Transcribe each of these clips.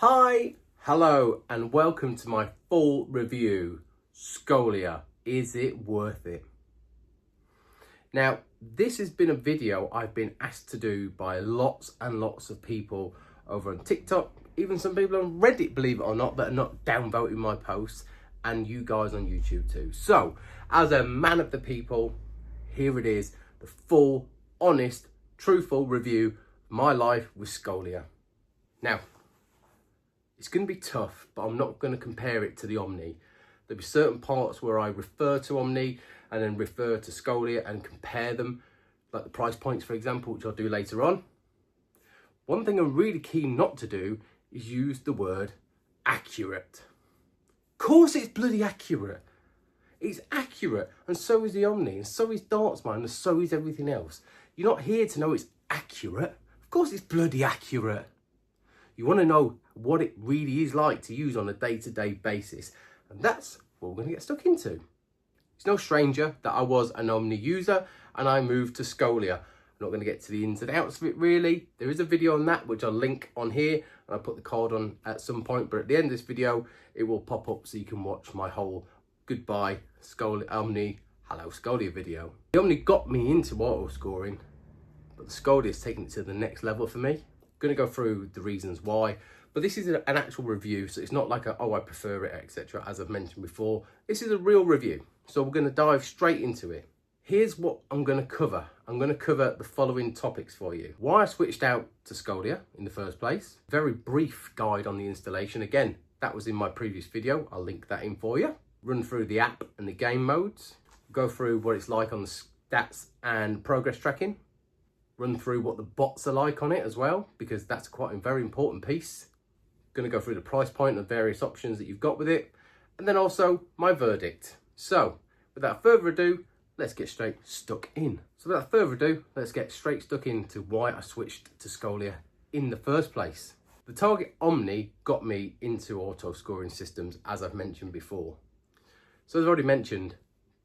Hi, hello, and welcome to my full review. Scolia, is it worth it? Now, this has been a video I've been asked to do by lots and lots of people over on TikTok, even some people on Reddit, believe it or not, that are not downvoting my posts, and you guys on YouTube too. So, as a man of the people, here it is, the full, honest, truthful review of my life with Scolia. Now, it's going to be tough, but I'm not going to compare it to the Omni. There'll be certain parts where I refer to Omni and then refer to Scolia and compare them, like the price points, for example, which I'll do later on. One thing I'm really keen not to do is use the word accurate. Of course it's bloody accurate. It's accurate, and so is the Omni, and so is Dartsmine, and so is everything else. You're not here to know it's accurate. Of course it's bloody accurate. You want to know what it really is like to use on a day-to-day basis. And that's what we're going to get stuck into. It's no stranger that I was an Omni user and I moved to Scolia. I'm not going to get to the ins and outs of it really. There is a video on that which I'll link on here and I'll put the card on at some point. But at the end of this video, it will pop up so you can watch my whole goodbye Scolia Omni, hello Scolia video. The Omni got me into auto scoring, but the Scolia has taken it to the next level for me. Going to go through the reasons why, but this is an actual review, so it's not like I prefer it, etc. as I've mentioned before. This is a real review, so we're going to dive straight into it. Here's what I'm going to cover. I'm going to cover the following topics for you. Why I switched out to Scolia in the first place, very brief guide on the installation, again that was in my previous video, I'll link that in for you. Run through the app and the game modes, go through what it's like on the stats and progress tracking, run through what the bots are like on it as well, because that's quite a very important piece. Going to go through the price point and various options that you've got with it, and then also my verdict. So without further ado, let's get straight stuck in. So without further ado, let's get straight stuck into why I switched to Scolia in the first place. The Target Omni got me into auto scoring systems, as I've mentioned before. So as I've already mentioned,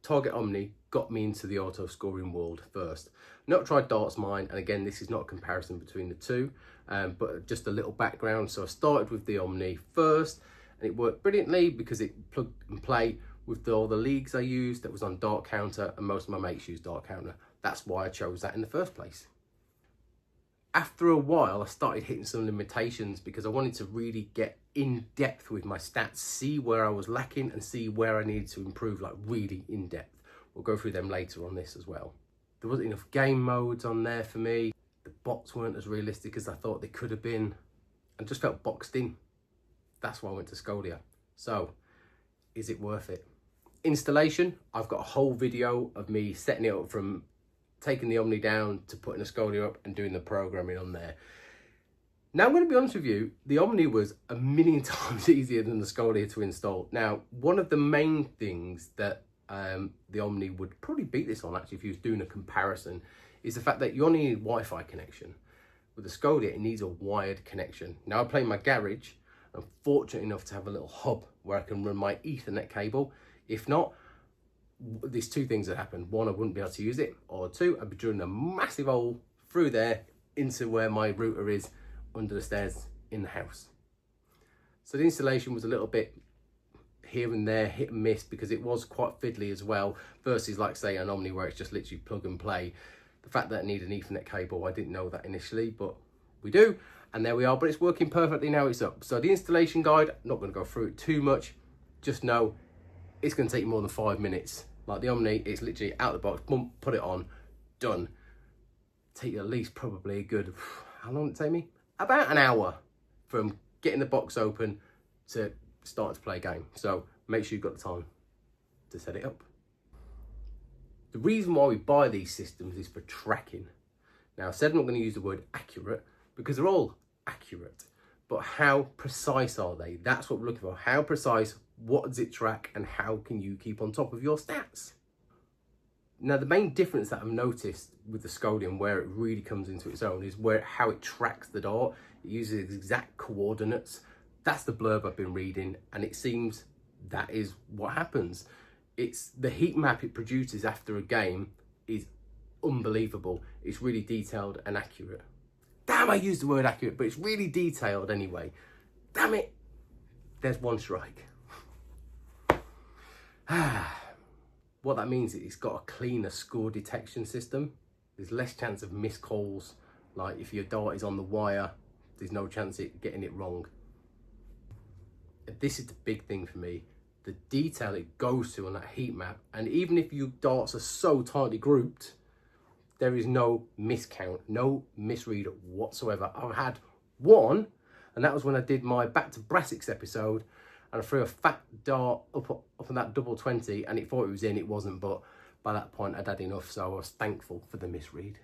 Target Omni got me into the auto scoring world first. Not tried Dartsmine, and again, this is not a comparison between the two, but just a little background. So I started with the Omni first, and it worked brilliantly because it plugged and play with all the leagues I used that was on Dart Counter, and most of my mates used Dart Counter. That's why I chose that in the first place. After a while, I started hitting some limitations because I wanted to really get in depth with my stats, see where I was lacking and see where I needed to improve, like really in depth. We'll go through them later on this as well. There wasn't enough game modes on there for me. The bots weren't as realistic as I thought they could have been. I just felt boxed in. That's why I went to Scolia. So, is it worth it? Installation, I've got a whole video of me setting it up from taking the Omni down to putting a Scolia up and doing the programming on there. Now I'm going to be honest with you, the Omni was a million times easier than the Scolia to install. Now, one of the main things that the Omni would probably beat this on, actually, if you was doing a comparison, is the fact that you only need Wi-Fi connection. With the Scolia, it needs a wired connection. Now I play in my garage. I'm fortunate enough to have a little hub where I can run my Ethernet cable. If not, there's two things that happen. One, I wouldn't be able to use it, or two, I'd be drilling a massive hole through there into where my router is under the stairs in the house. So the installation was a little bit here and there, hit and miss, because it was quite fiddly as well, versus like say an Omni where it's just literally plug and play. The fact that I need an Ethernet cable, I didn't know that initially, but we do, and there we are. But it's working perfectly now, it's up. So the installation guide, I'm not going to go through it too much, just know it's going to take more than 5 minutes. Like the Omni, it's literally out of the box, boom, put it on, done. Take you at least probably a good, how long did it take me? About an hour from getting the box open to starting to play a game. So make sure you've got the time to set it up. The reason why we buy these systems is for tracking. Now I said I'm not going to use the word accurate because they're all accurate, but how precise are they? That's what we're looking for. How precise, what does it track, and how can you keep on top of your stats? Now the main difference that I've noticed with the Scolia and where it really comes into its own is how it tracks the dart. It uses exact coordinates. That's the blurb I've been reading, and it seems that is what happens. It's the heat map it produces after a game is unbelievable. It's really detailed and accurate. Damn, I used the word accurate, but it's really detailed anyway. Damn it, there's one strike. What that means is it's got a cleaner score detection system. There's less chance of missed calls. Like if your dart is on the wire, there's no chance of getting it wrong. This is the big thing for me. The detail it goes to on that heat map, and even if your darts are so tightly grouped, there is no miscount, no misread whatsoever. I've had one, and that was when I did my Back to Brassics episode, and I threw a fat dart up on that double 20, and it thought it was in, it wasn't, but by that point I'd had enough, so I was thankful for the misread.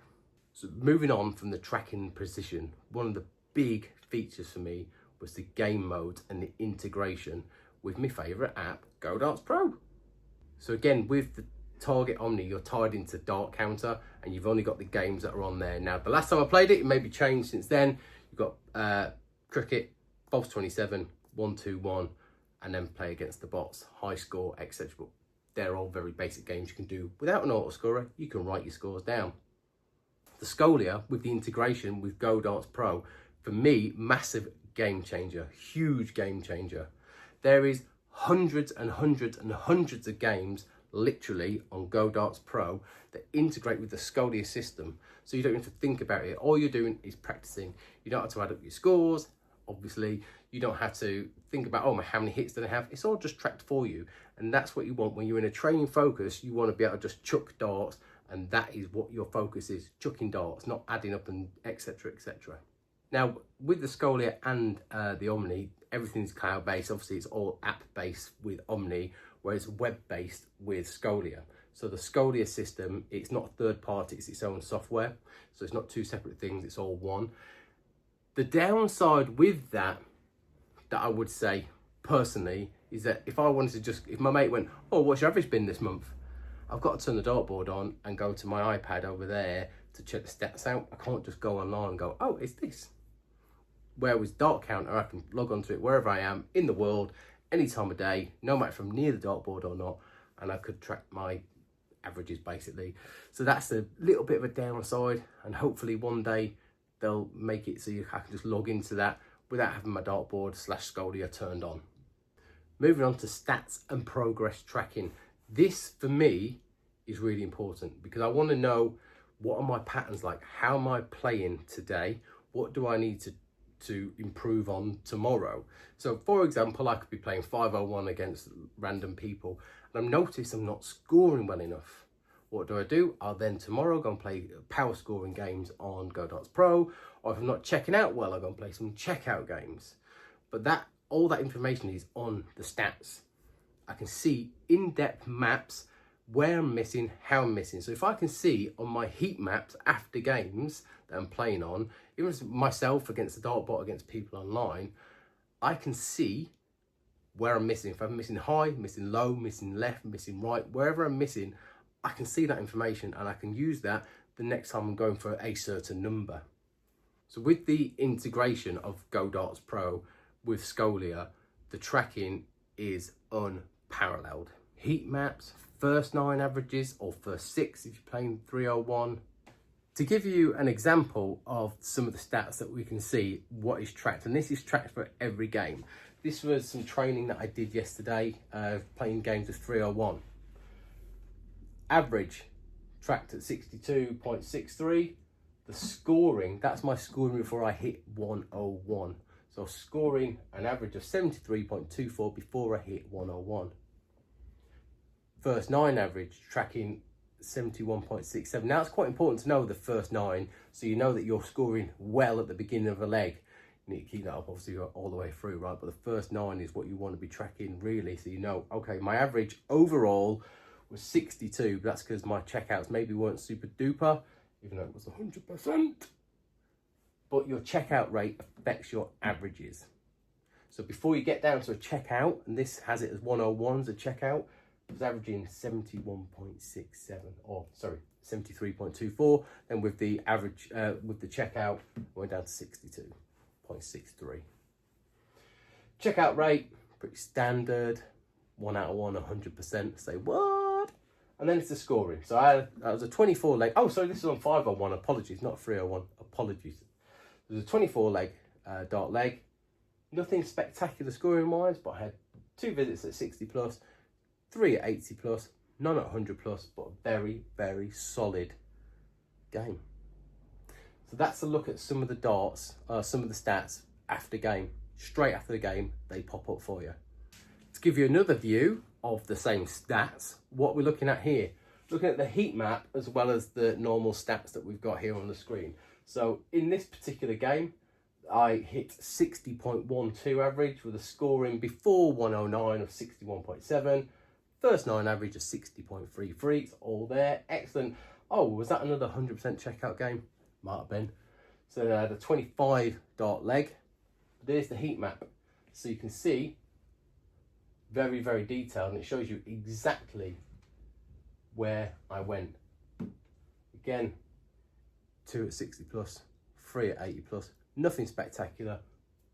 So moving on from the tracking precision, one of the big features for me was the game mode and the integration with my favourite app, godartspro. So again, with the Target Omni, you're tied into Dart Counter, and you've only got the games that are on there. Now, the last time I played it, it may be changed since then. You've got cricket, false 27, 1-2-1, and then play against the bots, high score, etc. But they're all very basic games you can do without an autoscorer. You can write your scores down. The Scolia, with the integration with godartspro, for me, massive game changer, huge game changer. There is hundreds and hundreds and hundreds of games literally on godartspro that integrate with the Scolia system, so you don't have to think about it. All you're doing is practicing. You don't have to add up your scores, obviously. You don't have to think about, oh, how many hits did I have? It's all just tracked for you, and that's what you want when you're in a training focus. You want to be able to just chuck darts, and that is what your focus is, chucking darts, not adding up and etc, etc. Now, with the Scolia and the Omni, everything's cloud-based. Obviously, it's all app-based with Omni, whereas web-based with Scolia. So the Scolia system, it's not third-party, it's its own software. So it's not two separate things, it's all one. The downside with that I would say, personally, is that if I wanted to if my mate went, oh, what's your average been this month? I've got to turn the dartboard on and go to my iPad over there to check the stats out. I can't just go online and go, oh, it's this. Where with Dart Counter, I can log onto it wherever I am in the world, any time of day, no matter if I'm near the dartboard or not, and I could track my averages basically. So that's a little bit of a downside, and hopefully one day they'll make it so I can just log into that without having my dartboard / Scolia turned on. Moving on to stats and progress tracking. This for me is really important because I want to know, what are my patterns like? How am I playing today? What do I need to improve on tomorrow? So for example, I could be playing 501 against random people, and I've noticed I'm not scoring well enough. What do? I'll then tomorrow go and play power scoring games on godartspro, or if I'm not checking out well, I'll go and play some checkout games. But all that information is on the stats. I can see in-depth maps, where I'm missing, how I'm missing. So if I can see on my heat maps after games that I'm playing on, even myself against the dartbot, against people online, I can see where I'm missing. If I'm missing high, missing low, missing left, missing right, wherever I'm missing, I can see that information, and I can use that the next time I'm going for a certain number. So with the integration of godartspro with Scolia, the tracking is unparalleled. Heat maps, first 9 averages, or first 6 if you're playing 301. To give you an example of some of the stats that we can see what is tracked, and this is tracked for every game. This was some training that I did yesterday, playing games of 301. Average tracked at 62.63. The scoring, that's my scoring before I hit 101. So scoring an average of 73.24 before I hit 101. First 9 average tracking 71.67. Now it's quite important to know the first 9, so you know that you're scoring well at the beginning of a leg. You need to keep that up obviously all the way through, right? But the first 9 is what you want to be tracking really, so you know, okay, my average overall was 62, but that's because my checkouts maybe weren't super duper, even though it was 100%. But your checkout rate affects your averages. So before you get down to a checkout, and this has it as 101 as a checkout, I was averaging 71.67, or sorry, 73.24. Then with the average, with the checkout, I went down to 62.63. Checkout rate, pretty standard, 1 out of 1, 100%. Say what? And then it's the scoring. So that was a 24 leg. Oh, sorry, this is on 501. Apologies, not 301. Apologies. There's a 24 leg dart leg. Nothing spectacular scoring wise, but I had 2 visits at 60 plus, 3 at 80 plus, none at 100 plus, but a very, very solid game. So that's a look at some of the darts, some of the stats after game. Straight after the game, they pop up for you. To give you another view of the same stats, what we're looking at here, looking at the heat map as well as the normal stats that we've got here on the screen. So in this particular game, I hit 60.12 average with a scoring before 109 of 61.7. First 9 average of 60.33. It's all there. Excellent. Oh, was that another 100% checkout game? Might have been. So I had a 25 dart leg. There's the heat map. So you can see very, very detailed, and it shows you exactly where I went. Again, 2 at 60 plus, 3 at 80 plus. Nothing spectacular,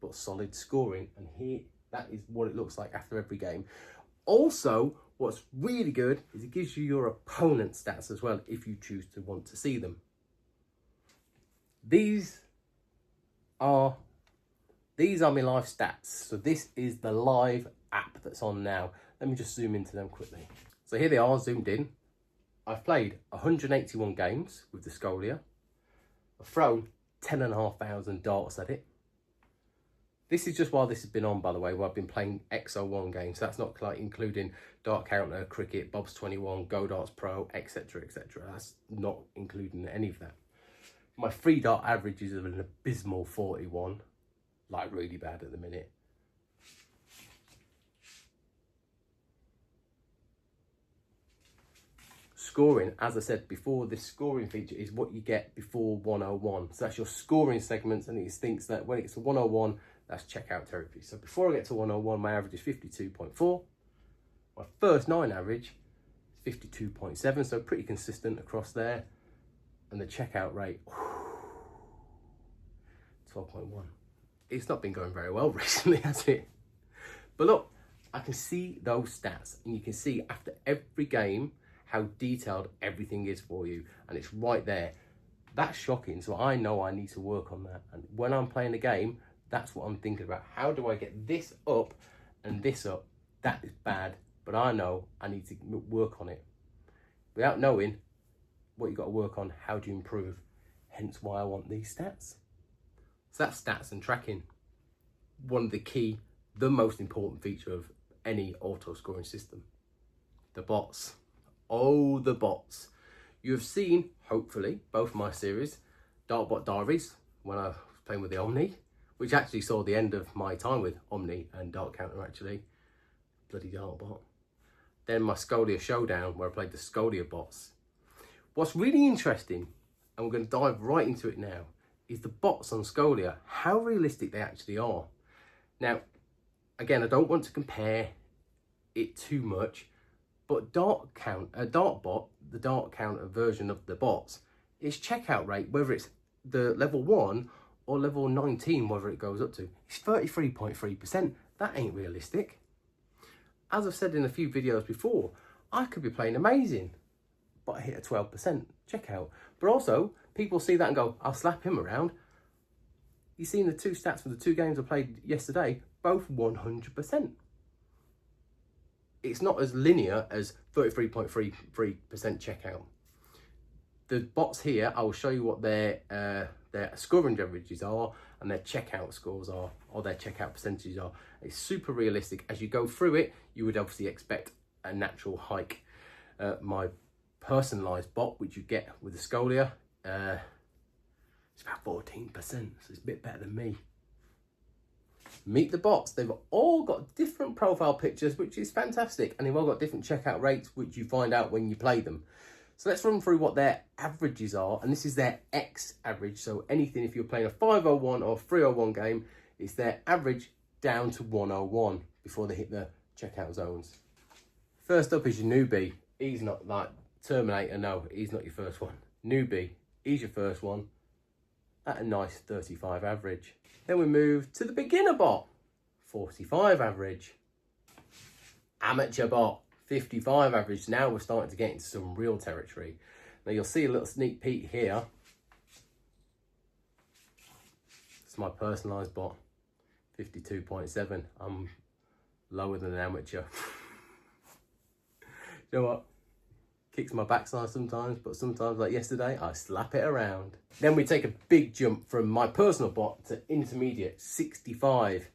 but solid scoring. And here, that is what it looks like after every game. Also, what's really good is it gives you your opponent stats as well, if you choose to want to see them. These are my live stats. So this is the live app that's on now. Let me just zoom into them quickly. So here they are, zoomed in. I've played 181 games with the Scolia. I've thrown 10,500 darts at it. This is just while this has been on, by the way, where I've been playing XO1 games. So that's not like including Dart Counter, Cricket, Bob's 21, godartspro, etc, etc. That's not including any of that. My free dart average is an abysmal 41, like really bad at the minute. Scoring, as I said before, this scoring feature is what you get before 101. So that's your scoring segments, and it thinks that when it's a 101, that's checkout territory. So before I get to 101, my average is 52.4. My first 9 average is 52.7, so pretty consistent across there. And the checkout rate, 12.1. It's not been going very well recently, has it? But look, I can see those stats, and you can see after every game how detailed everything is for you, and it's right there. That's shocking, so I know I need to work on that. And when I'm playing a game, that's what I'm thinking about. How do I get this up and this up? That is bad, but I know I need to work on it. Without knowing what you've got to work on, how do you improve? Hence why I want these stats. So that's stats and tracking. One of the most important feature of any auto scoring system. The bots. Oh, the bots. You have seen, hopefully, both my series, Dartbot Diaries, when I was playing with the Omni, which actually saw the end of my time with Omni and Dart Counter, actually. Bloody Dartbot. Then my Scolia Showdown, where I played the Scolia bots. What's really interesting, and we're going to dive right into it now, is the bots on Scolia, how realistic they actually are. Now, again, I don't want to compare it too much, but Dartbot, the Dart Counter version of the bots, its checkout rate, whether it's the level 1 or level 19, whether it goes up to, it's 33.3%. That ain't realistic. As I've said in a few videos before, I could be playing amazing, but I hit a 12% checkout. But also, people see that and go, I'll slap him around. You've seen the 2 stats for the 2 games I played yesterday, both 100%. It's not as linear as 33.33% checkout. The bots here, I will show you what their scoring averages are and their checkout scores are, or their checkout percentages are. It's super realistic. As you go through it, you would obviously expect a natural hike. My personalized bot, which you get with the Scolia, it's about 14%, so it's a bit better than me. Meet the bots. They've all got different profile pictures, which is fantastic, and they've all got different checkout rates, which you find out when you play them. So let's run through what their averages are, and this is their X average. So anything, if you're playing a 501 or 301 game, it's their average down to 101 before they hit the checkout zones. First up is your newbie. He's not like Terminator, no, he's not your first one. Newbie, he's your first one at a nice 35 average. Then we move to the beginner bot, 45 average. Amateur bot, 55 average. Now we're starting to get into some real territory. Now you'll see a little sneak peek here. It's my personalised bot, 52.7. I'm lower than an amateur. You know what? Kicks my backside sometimes, but sometimes, like yesterday, I slap it around. Then we take a big jump from my personal bot to intermediate, 65.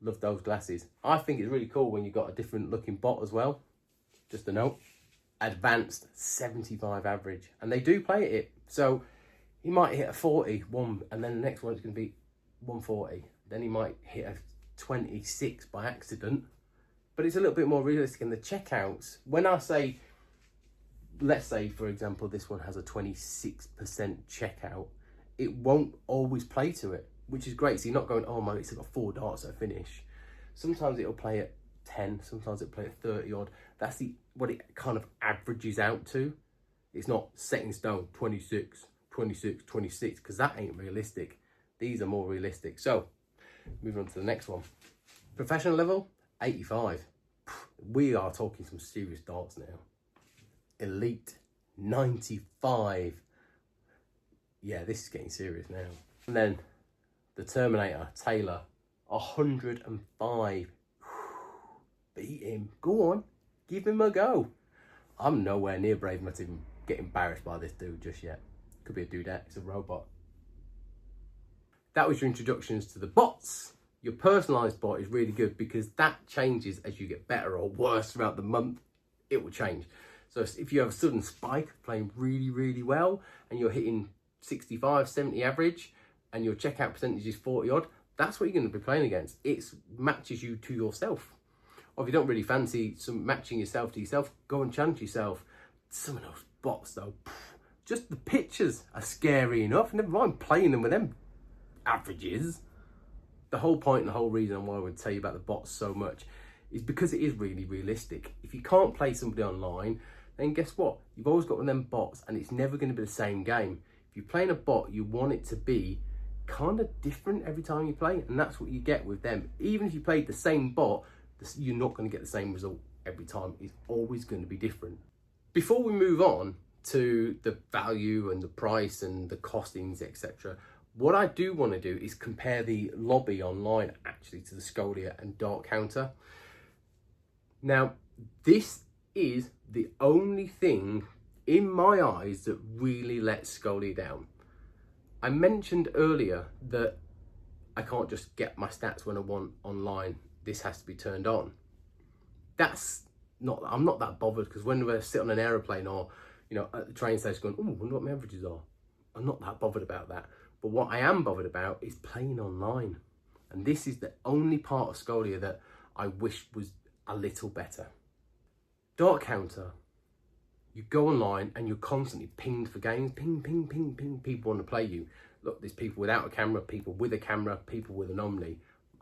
Love those glasses. I think it's really cool when you've got a different looking bot as well. Just a note. Advanced, 75 average. And they do play it. So he might hit a 40, and then the next one's going to be 140. Then he might hit a 26 by accident. But it's a little bit more realistic in the checkouts. When I say, let's say, for example, this one has a 26% checkout, it won't always play to it, which is great. So you're not going, oh my, it's got 4 darts at finish. Sometimes it'll play at 10, sometimes it'll play at 30 odd. That's what it kind of averages out to. It's not set in stone, 26, 26, 26, because that ain't realistic. These are more realistic. So, moving on to the next one. Professional level, 85. We are talking some serious darts now. Elite, 95. Yeah, this is getting serious now. And then the Terminator, Taylor, 105. Beat him. Go on, give him a go. I'm nowhere near brave enough to even get embarrassed by this dude just yet. Could be a dudette, it's a robot. That was your introductions to the bots. Your personalized bot is really good because that changes as you get better or worse throughout the month. It will change. So if you have a sudden spike playing really, really well and you're hitting 65, 70 average and your checkout percentage is 40 odd, that's what you're going to be playing against. It matches you to yourself. Or if you don't really fancy some matching yourself to yourself, go and challenge yourself. Some of those bots though, just the pictures are scary enough. Never mind playing them with them averages. The whole point and the whole reason why I would tell you about the bots so much is because it is really realistic. If you can't play somebody online, then guess what? You've always got one of them bots and it's never going to be the same game. If you're playing a bot, you want it to be kind of different every time you play, and that's what you get with them. Even if you played the same bot, you're not going to get the same result every time. It's always going to be different. Before we move on to the value and the price and the costings, etc., what I do want to do is compare the lobby online actually to the Scolia and Dart Counter. Now, this is the only thing in my eyes that really lets Scolia down. I mentioned earlier that I can't just get my stats when I want online. This has to be turned on. I'm not that bothered, because when we sit on an aeroplane or, you know, at the train station going, oh, I wonder what my averages are. I'm not that bothered about that. But what I am bothered about is playing online. And this is the only part of Scolia that I wish was a little better. Dart Counter, you go online and you're constantly pinged for games. Ping, ping, ping, ping. People want to play you. Look, there's people without a camera, people with a camera, people with an Omni.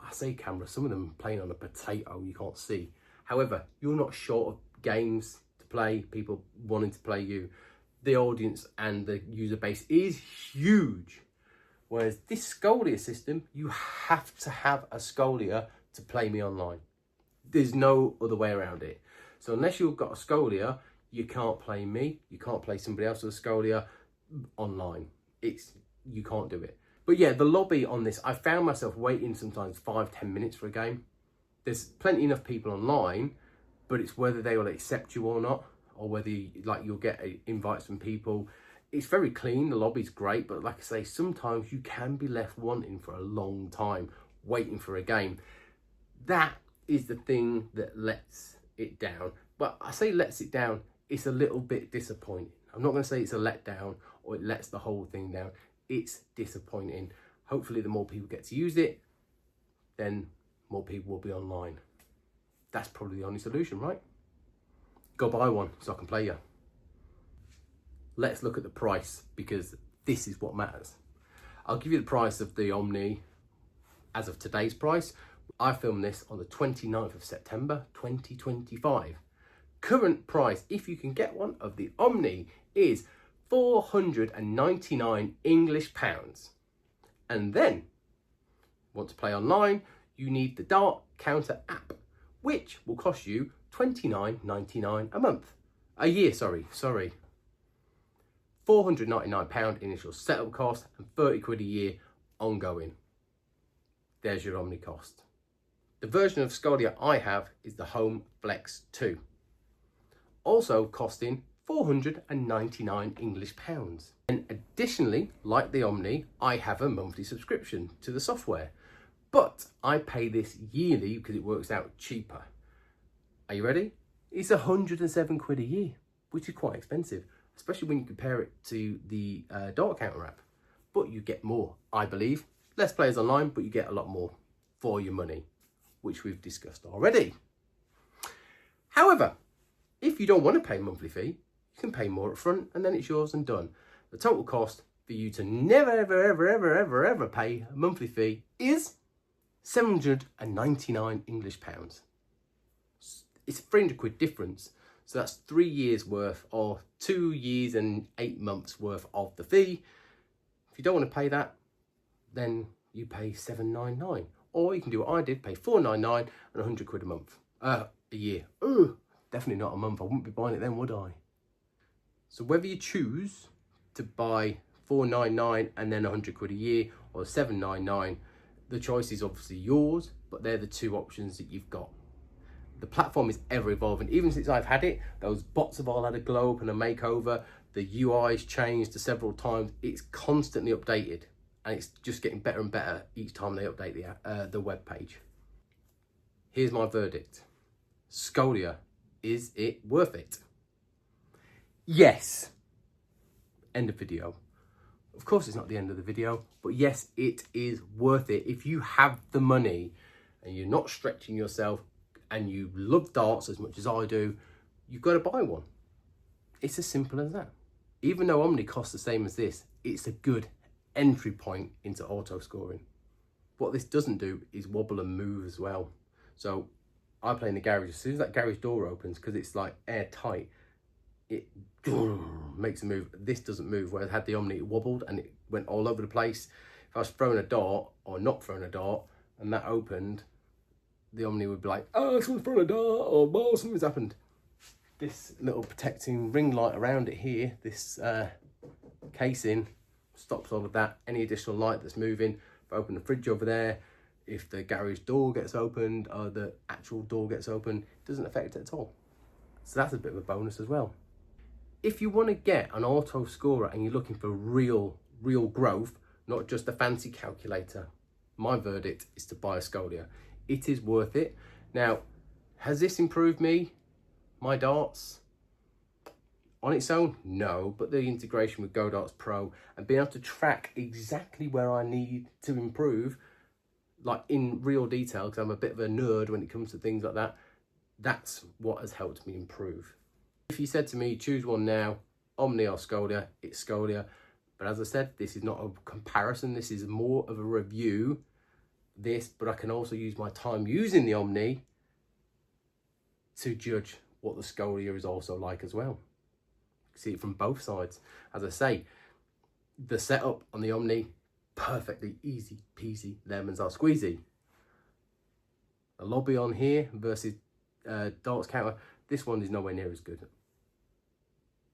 I say camera, some of them playing on a potato you can't see. However, you're not short of games to play, people wanting to play you. The audience and the user base is huge. Whereas this Scolia system, you have to have a Scolia to play me online. There's no other way around it. So unless you've got a Scolia, you can't play me, you can't play somebody else with a Scolia online. You can't do it. But yeah, the lobby on this, I found myself waiting sometimes 5-10 minutes for a game. There's plenty enough people online, but it's whether they will accept you or not, or whether you'll get invites from people. It's very clean, the lobby's great, but like I say, sometimes you can be left wanting for a long time, waiting for a game. That is the thing that lets it down. But I say lets it down, it's a little bit disappointing. I'm not going to say it's a letdown or it lets the whole thing down. It's disappointing. Hopefully the more people get to use it, then more people will be online. That's probably the only solution, right? Go buy one so I can play you. Let's look at the price, because this is what matters. I'll give you the price of the Omni as of today's price. I filmed this on the 29th of September 2025. Current price, if you can get one, of the Omni is £499 English pounds. And then, want to play online, you need the Dart Counter app, which will cost you £29.99 a month. A year, sorry. £499 initial setup cost and £30 a year ongoing. there's your Omni cost. The version of Scolia I have is the Home Flex 2, also costing £499 English pounds. And additionally, like the Omni, I have a monthly subscription to the software, but I pay this yearly because it works out cheaper. Are you ready? It's 107 quid a year, which is quite expensive, especially when you compare it to the Dart Counter app. But you get more, I believe. Less players online, but you get a lot more for your money, which we've discussed already. However, if you don't want to pay a monthly fee, you can pay more up front and then it's yours and done. The total cost for you to never, ever pay a monthly fee is 799 English pounds. It's 300 quid difference. So that's 3 years worth or 2 years and 8 months worth of the fee. If you don't want to pay that, then you pay 799. Or you can do what I did, pay 499 and 100 quid a month, a year. Ooh, definitely not a month. I wouldn't be buying it then, would I? So whether you choose to buy 499 and then 100 quid a year or 799, the choice is obviously yours, but they're the two options that you've got. The platform is ever evolving. Even since I've had it, those bots have all had a glow up and a makeover. The UI's changed several times. It's constantly updated and it's just getting better and better each time they update the web page. Here's my verdict. Scolia, is it worth it? Yes. End of video. Of course it's not the end of the video, but yes, it is worth it. If you have the money and you're not stretching yourself and you love darts as much as I do, you've got to buy one. It's as simple as that. Even though Omni costs the same as this, it's a good entry point into auto scoring. What this doesn't do is wobble and move as well. So I play in the garage. As soon as that garage door opens, because it's like airtight, it makes a move. This doesn't move, whereas had the Omni, it wobbled and it went all over the place. If I was throwing a dart or not throwing a dart and that opened, the Omni would be like, oh, someone's thrown a dart, or oh, something's happened. This little protecting ring light around it here, this casing, stops all of that. Any additional light that's moving. If I open the fridge over there, if the garage door gets opened or the actual door gets opened, it doesn't affect it at all. So that's a bit of a bonus as well. If you want to get an auto scorer and you're looking for real growth, not just a fancy calculator, my verdict is to buy a Scolia. It is worth it. Now, has this improved my darts? On its own, no, but the integration with godartspro and being able to track exactly where I need to improve, like in real detail, because I'm a bit of a nerd when it comes to things like that, that's what has helped me improve. If you said to me, choose one now, Omni or Scolia, it's Scolia. But as I said, this is not a comparison, this is more of a review. But I can also use my time using the Omni to judge what the Scolia is also like as well. See it from both sides. As I say, the setup on the Omni, perfectly easy peasy lemons are squeezy. The lobby on here versus Darts Counter, this one is nowhere near as good.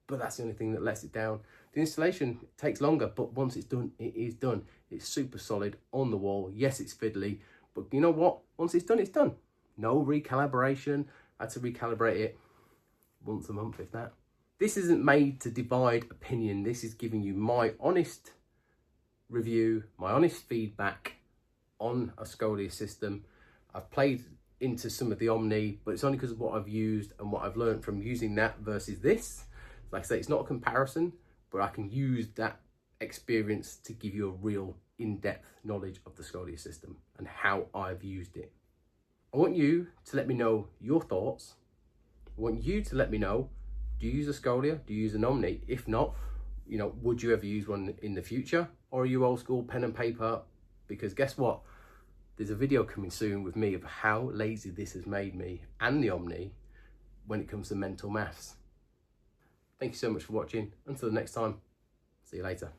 But that's the only thing that lets it down. The installation takes longer, but once it's done, it is done. It's super solid on the wall. Yes, it's fiddly, but you know what? Once it's done, it's done. No recalibration. I had to recalibrate it once a month, if that. This isn't made to divide opinion. This is giving you my honest review, my honest feedback on a Scolia system. I've played into some of the Omni, but it's only because of what I've used and what I've learned from using that versus this. Like I say, it's not a comparison, but I can use that experience to give you a real in-depth knowledge of the Scolia system and how I've used it. I want you to let me know your thoughts. I want you to let me know, do you use a Scolia? Do you use an Omni? If not, would you ever use one in the future? Or are you old school pen and paper? Because guess what? There's a video coming soon with me of how lazy this has made me and the Omni when it comes to mental maths. Thank you so much for watching. Until the next time, see you later.